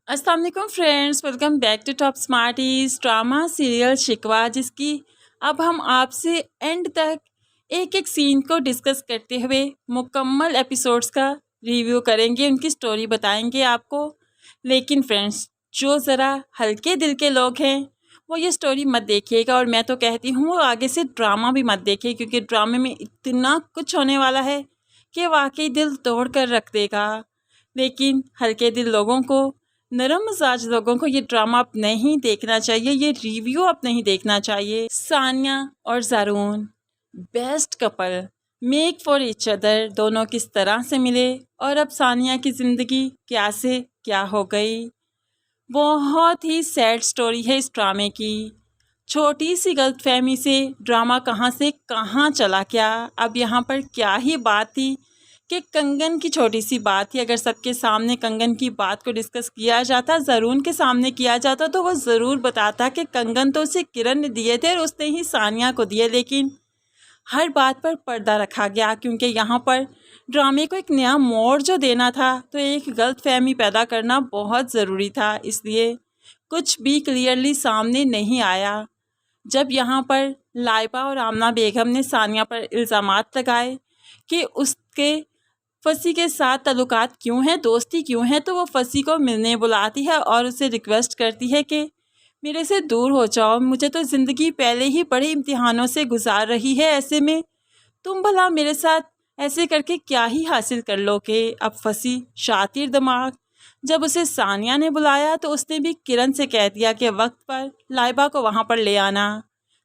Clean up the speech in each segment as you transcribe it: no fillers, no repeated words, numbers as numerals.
अस्सलाम वालेकुम friends, welcome back to Top Smarties drama serial Shikwa, जिसकी अब हम आपसे एंड तक एक एक सीन को डिस्कस करते हुए मुकम्मल एपिसोड्स का रिव्यू करेंगे, उनकी स्टोरी बताएंगे आपको। लेकिन फ्रेंड्स, जो ज़रा हल्के दिल के लोग हैं वो ये स्टोरी मत देखिएगा, और मैं तो कहती हूँ वो आगे से ड्रामा भी मत देखिए, क्योंकि ड्रामे में इतना कुछ होने वाला है कि वाकई दिल तोड़ कर रख देगा। लेकिन हल्के दिल लोगों को, नरम मिजाज लोगों को ये ड्रामा अब नहीं देखना चाहिए, ये रिव्यू अब नहीं देखना चाहिए। सानिया और Zaroon best couple, make for each other, दोनों किस तरह से मिले और अब सानिया की ज़िंदगी क्या से क्या हो गई। बहुत ही सैड स्टोरी है इस ड्रामे की। छोटी सी गलतफहमी से ड्रामा कहाँ से कहाँ चला गया। अब यहाँ पर क्या ही बात थी कि कंगन की छोटी सी बात थी। अगर सबके सामने कंगन की बात को डिस्कस किया जाता, ज़रून के सामने किया जाता, तो वो ज़रूर बताता कि कंगन तो उसे किरण ने दिए थे और उसने ही सानिया को दिए। लेकिन हर बात पर पर्दा रखा गया, क्योंकि यहाँ पर ड्रामे को एक नया मोड़ जो देना था, तो एक गलतफहमी पैदा करना बहुत ज़रूरी था। इसलिए कुछ भी क्लियरली सामने नहीं आया। जब यहाँ पर लाइबा और आमना बेगम ने सानिया पर इल्ज़ामात लगाए कि उसके फसी के साथ ताल्लुकात क्यों हैं, दोस्ती क्यों है, तो वो फसी को मिलने बुलाती है और उसे रिक्वेस्ट करती है कि मेरे से दूर हो जाओ, मुझे तो ज़िंदगी पहले ही बड़े इम्तिहानों से गुजार रही है, ऐसे में तुम भला मेरे साथ ऐसे करके क्या ही हासिल कर लोगे। अब फसी शातिर दिमाग, जब उसे सानिया ने बुलाया तो उसने भी किरण से कह दिया कि वक्त पर लाइबा को वहाँ पर ले आना।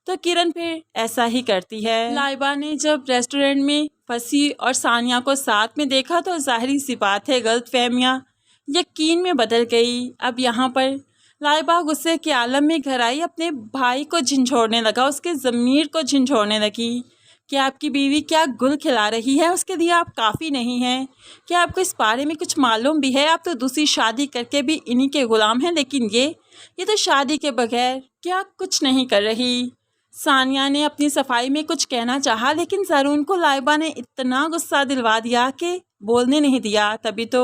तो किरण फिर ऐसा ही करती है। लाइबा ने जब रेस्टोरेंट में फसी और सानिया को साथ में देखा तो जाहिर सी बात है गलतफहमियाँ यकीन में बदल गई। अब यहाँ पर लाइबा गुस्से के आलम में घर आई, अपने भाई को झंझोड़ने लगा, उसके ज़मीर को झंझोड़ने लगी कि आपकी बीवी क्या गुल खिला रही है, उसके लिए आप काफ़ी नहीं हैं। क्या आपको इस बारे में कुछ मालूम भी है? आप तो दूसरी शादी करके भी इन्हीं के ग़ुलाम हैं, लेकिन ये तो शादी के बगैर क्या कुछ नहीं कर रही। सानिया ने अपनी सफाई में कुछ कहना चाहा, लेकिन ज़रून को लाइबा ने इतना गुस्सा दिलवा दिया कि बोलने नहीं दिया। तभी तो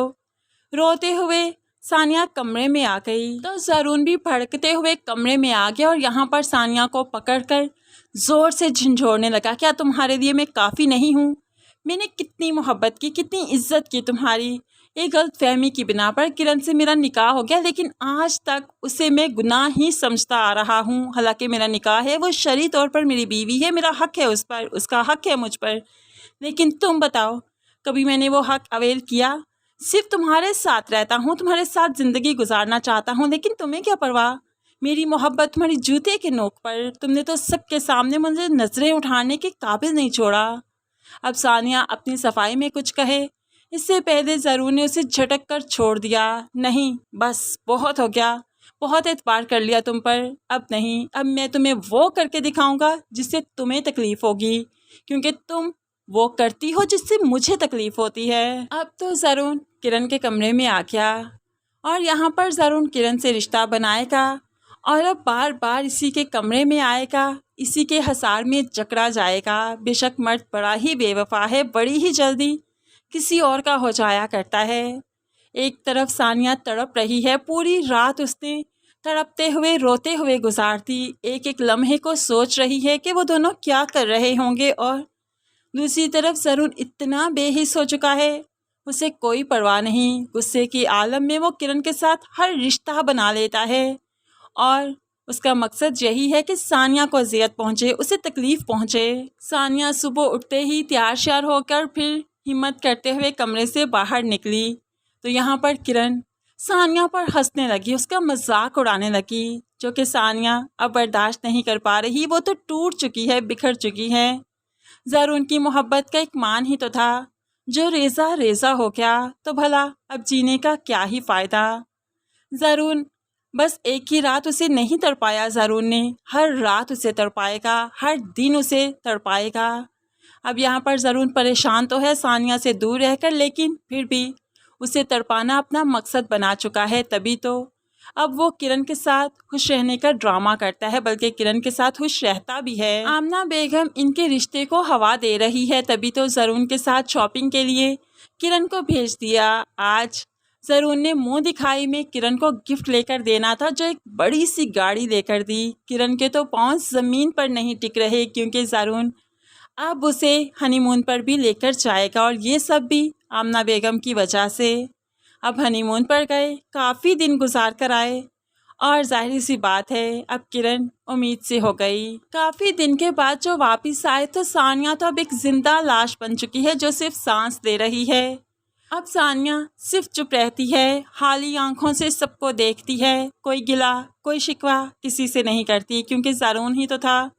रोते हुए सानिया कमरे में आ गई, तो ज़रून भी भड़कते हुए कमरे में आ गया और यहाँ पर सानिया को पकड़कर ज़ोर से झंझोड़ने लगा। क्या तुम्हारे लिए मैं काफ़ी नहीं हूँ? मैंने कितनी मोहब्बत की, कितनी इज्जत की तुम्हारी। एक गलतफहमी की बिना पर किरण से मेरा निकाह हो गया, लेकिन आज तक उसे मैं गुनाह ही समझता आ रहा हूँ। हालांकि मेरा निकाह है, वो शरई तौर पर मेरी बीवी है, मेरा हक है उस पर, उसका हक है मुझ पर। लेकिन तुम बताओ, कभी मैंने वो हक अवेल किया? सिर्फ तुम्हारे साथ रहता हूँ, तुम्हारे साथ ज़िंदगी गुजारना चाहता हूँ, लेकिन तुम्हें क्या परवाह। मेरी मोहब्बत तुम्हारी जूते के नोक पर, तुमने तो सबके सामने मुझे नज़रें उठाने के काबिल नहीं छोड़ा। अब सानिया अपनी सफाई में कुछ कहे इससे पहले ज़रून ने उसे झटक कर छोड़ दिया। नहीं, बस बहुत हो गया, बहुत एतबार कर लिया तुम पर, अब नहीं। अब मैं तुम्हें वो करके दिखाऊंगा जिससे तुम्हें तकलीफ़ होगी, क्योंकि तुम वो करती हो जिससे मुझे तकलीफ़ होती है। अब तो ज़रून किरण के कमरे में आ गया और यहाँ पर ज़रून किरण से रिश्ता बनाएगा और अब बार बार इसी के कमरे में आएगा, इसी के हसार में जकड़ा जाएगा। बेशक मर्द बड़ा ही बेवफा है, बड़ी ही जल्दी किसी और का हो जाया करता है। एक तरफ सानिया तड़प रही है, पूरी रात उसने तड़पते हुए रोते हुए गुजारती, एक एक लम्हे को सोच रही है कि वो दोनों क्या कर रहे होंगे। और दूसरी तरफ ज़रून इतना बेहिस हो चुका है, उसे कोई परवाह नहीं। गुस्से की आलम में वो किरण के साथ हर रिश्ता बना लेता है और उसका मकसद यही है कि सानिया को अजियत पहुँचे, उसे तकलीफ़ पहुँचे। सानिया सुबह उठते ही तैयार श्यार होकर फिर हिम्मत करते हुए कमरे से बाहर निकली, तो यहाँ पर किरण सानिया पर हंसने लगी, उसका मजाक उड़ाने लगी, जो कि सानिया अब बर्दाश्त नहीं कर पा रही। वो तो टूट चुकी है, बिखर चुकी है। ज़रून की मोहब्बत का एक मान ही तो था, जो रेज़ा रेज़ा हो गया, तो भला अब जीने का क्या ही फ़ायदा। ज़रून बस एक ही रात उसे नहीं तड़पाया, ज़रून ने हर रात उसे तड़पाएगा, हर दिन उसे तड़पाएगा। अब यहाँ पर ज़रून परेशान तो है सानिया से दूर रहकर, लेकिन फिर भी उसे तड़पाना अपना मकसद बना चुका है। तभी तो अब वो किरण के साथ खुश रहने का ड्रामा करता है, बल्कि किरण के साथ खुश रहता भी है। आमना बेगम इनके रिश्ते को हवा दे रही है, तभी तो ज़रून के साथ शॉपिंग के लिए किरण को भेज दिया। आज जरून ने मुंह दिखाई में किरण को गिफ्ट लेकर देना था, जो एक बड़ी सी गाड़ी लेकर दी। किरण के तो पाँव ज़मीन पर नहीं टिक रहे क्योंकि जरून अब उसे हनीमून पर भी लेकर जाएगा, और ये सब भी आमना बेगम की वजह से। अब हनीमून पर गए, काफ़ी दिन गुजार कर आए, और जाहिर सी बात है अब किरण उम्मीद से हो गई। काफ़ी दिन के बाद जो वापस आए तो सानिया तो अब एक जिंदा लाश बन चुकी है जो सिर्फ सांस दे रही है। अब सानिया सिर्फ चुप रहती है, खाली आंखों से सबको देखती है, कोई गिला कोई शिकवा किसी से नहीं करती, क्योंकि ज़रून ही तो था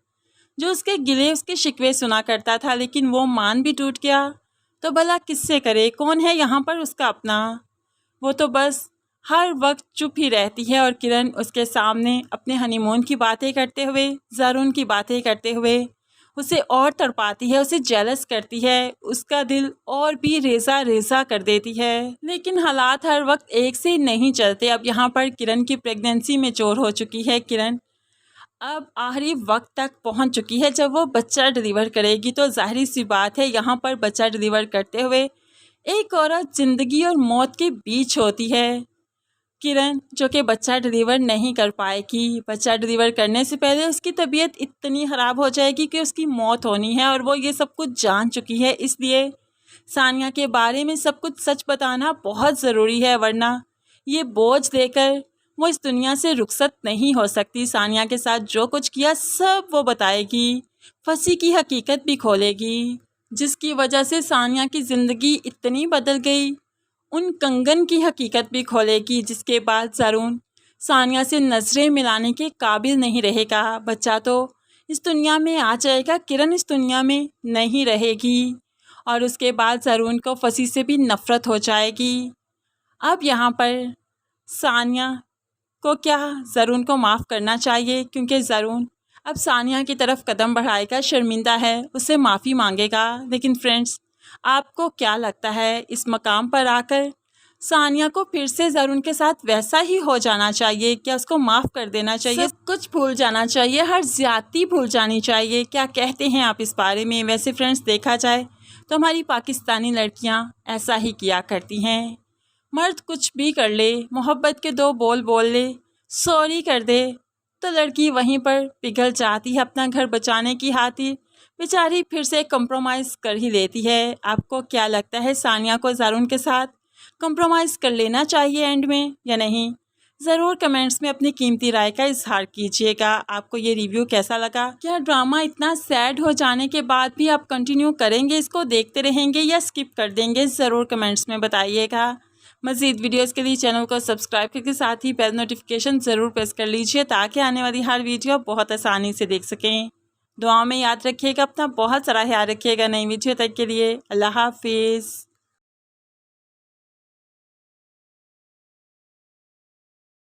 जो उसके गिले उसके शिकवे सुना करता था। लेकिन वो मान भी टूट गया तो भला किससे करे, कौन है यहाँ पर उसका अपना। वो तो बस हर वक्त चुप ही रहती है, और किरण उसके सामने अपने हनीमून की बातें करते हुए, ज़रून की बातें करते हुए उसे और तड़पाती है, उसे जेलस करती है, उसका दिल और भी रेजा रेजा कर देती है। लेकिन हालात हर वक्त एक से नहीं चलते। अब यहाँ पर किरण की प्रेगनेंसी में चोर हो चुकी है। किरण अब आखिरी वक्त तक पहुँच चुकी है जब वो बच्चा डिलीवर करेगी। तो जाहिर सी बात है यहाँ पर बच्चा डिलीवर करते हुए एक औरत ज़िंदगी और मौत के बीच होती है। किरण जो कि बच्चा डिलीवर नहीं कर पाएगी, बच्चा डिलीवर करने से पहले उसकी तबीयत इतनी ख़राब हो जाएगी कि उसकी मौत होनी है, और वो ये सब कुछ जान चुकी है। इसलिए सानिया के बारे में सब कुछ सच बताना बहुत ज़रूरी है, वरना ये बोझ देकर वो इस दुनिया से रुखसत नहीं हो सकती। सानिया के साथ जो कुछ किया सब वो बताएगी, फंसी की हकीकत भी खोलेगी, जिसकी वजह से सानिया की ज़िंदगी इतनी बदल गई। उन कंगन की हकीकत भी खोलेगी, जिसके बाद ज़रून सानिया से नज़रें मिलाने के काबिल नहीं रहेगा। बच्चा तो इस दुनिया में आ जाएगा, किरण इस दुनिया में नहीं रहेगी, और उसके बाद ज़रून को फंसी से भी नफ़रत हो जाएगी। अब यहाँ पर सानिया को क्या ज़रून को माफ़ करना चाहिए, क्योंकि ज़रून अब सानिया की तरफ कदम बढ़ाएगा, शर्मिंदा है, उससे माफ़ी मांगेगा। लेकिन फ्रेंड्स, आपको क्या लगता है, इस मकाम पर आकर सानिया को फिर से ज़रून के साथ वैसा ही हो जाना चाहिए? क्या उसको माफ़ कर देना चाहिए, सब कुछ भूल जाना चाहिए, हर ज़्यादती भूल जानी चाहिए? क्या कहते हैं आप इस बारे में? वैसे फ्रेंड्स, देखा जाए तो हमारी पाकिस्तानी लड़कियां ऐसा ही किया करती हैं। मर्द कुछ भी कर ले, मोहब्बत के दो बोल बोल ले, सॉरी कर दे, तो लड़की वहीं पर पिघल जाती है। अपना घर बचाने की खातिर बेचारी फिर से कंप्रोमाइज़ कर ही लेती है। आपको क्या लगता है, सानिया को ज़रून के साथ कंप्रोमाइज़ कर लेना चाहिए एंड में या नहीं? ज़रूर कमेंट्स में अपनी कीमती राय का इजहार कीजिएगा। आपको ये रिव्यू कैसा लगा? क्या ड्रामा इतना सैड हो जाने के बाद भी आप कंटिन्यू करेंगे, इसको देखते रहेंगे या स्किप कर देंगे? ज़रूर कमेंट्स में बताइएगा। मज़ीद वीडियोस के लिए चैनल को सब्सक्राइब करके साथ ही बेल नोटिफिकेशन ज़रूर प्रेस कर लीजिए, ताकि आने वाली हर वीडियो बहुत आसानी से देख सकें। दुआ में याद रखिएगा, अपना बहुत सारा ख्याल रखिएगा। नई वीडियो तक के लिए अल्लाह हाफिज़।